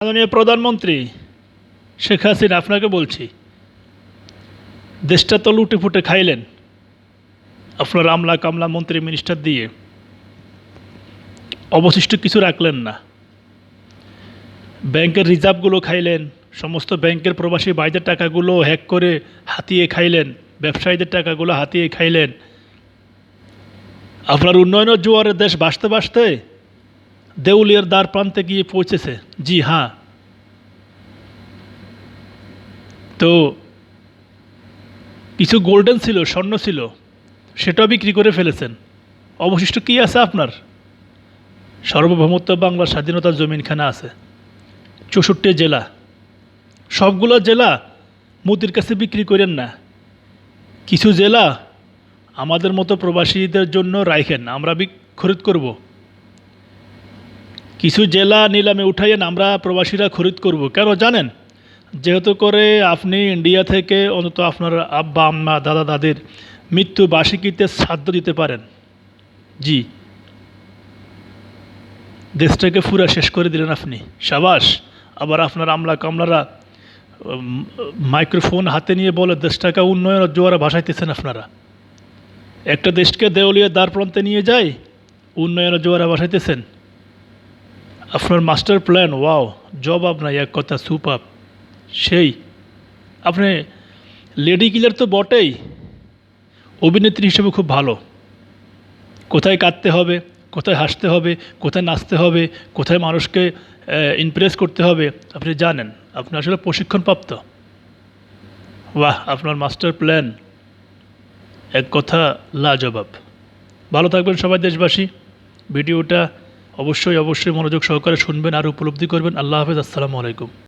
মাননীয় প্রধানমন্ত্রী শেখ হাসিনা, আপনাকে বলছি, দেশটা তো লুটে ফুটে খাইলেন আপনার আমলা কামলা মন্ত্রী মিনিস্টার দিয়ে, অবশিষ্ট কিছু রাখলেন না। ব্যাংকের রিজার্ভগুলো খাইলেন, সমস্ত ব্যাংকের প্রবাসী ভাইদের টাকাগুলো হ্যাক করে হাতিয়ে খাইলেন, ব্যবসায়ীদের টাকাগুলো হাতিয়ে খাইলেন। আপনার উন্নয়নের জোয়ারে দেশ বাঁচতে বাঁচতে দেউলিয়ার দ্বার প্রান্তে গিয়ে পৌঁছেছে। জি হ্যাঁ, তো কিছু গোল্ডেন ছিল, স্বর্ণ ছিল, সেটাও বিক্রি করে ফেলেছেন। অবশিষ্ট কী আছে আপনার? সার্বভৌমত্ব বাংলার স্বাধীনতার জমিনখানা আছে, 64 জেলা, সবগুলো জেলা মোদির কাছে বিক্রি করেন না। কিছু জেলা আমাদের মতো প্রবাসীদের জন্য রাখেন, আমরা খরিদ করব। কিছু জেলা নিলামে উঠাইয়েন, আমরা প্রবাসীরা খরিদ করব। কেন জানেন? যেহেতু করে আপনি ইন্ডিয়া থেকে অন্তত আপনার আব্বা আম্মা দাদা দাদির মৃত্যু বার্ষিকীতে শ্রাদ্ধ দিতে পারেন। জি, দেশটাকে পুরা শেষ করে দিলেন আপনি, সাবাস। আবার আপনার আমলা কামলারা মাইক্রোফোন হাতে নিয়ে বলে দেশটাকে উন্নয়নের জোয়ারে ভাসাইতেছেন আপনারা। একটা দেশকে দেউলিয়া দ্বার প্রান্তে নিয়ে যায়, উন্নয়নের জোয়ারে ভাসাইতেছেন। আপনার মাস্টার প্ল্যান, ওয়াও, জবাব নাই, এক কথা সুপার। সেই আপনি লেডি কিলার তো বটেই, অভিনেত্রী হিসেবে খুব ভালো। কোথায় কাঁদতে হবে, কোথায় হাসতে হবে, কোথায় নাচতে হবে, কোথায় মানুষকে ইমপ্রেস করতে হবে আপনি জানেন। আপনি আসলে প্রশিক্ষণপ্রাপ্ত। বাহ, আপনার মাস্টার প্ল্যান এক কথা লাজবাব। ভালো থাকবেন সবাই দেশবাসী। ভিডিওটা অবশ্যই মনোযোগ সহকারে শুনবেন আর উপলব্ধি করবেন। আল্লাহ হাফেজ, আসসালামু আলাইকুম।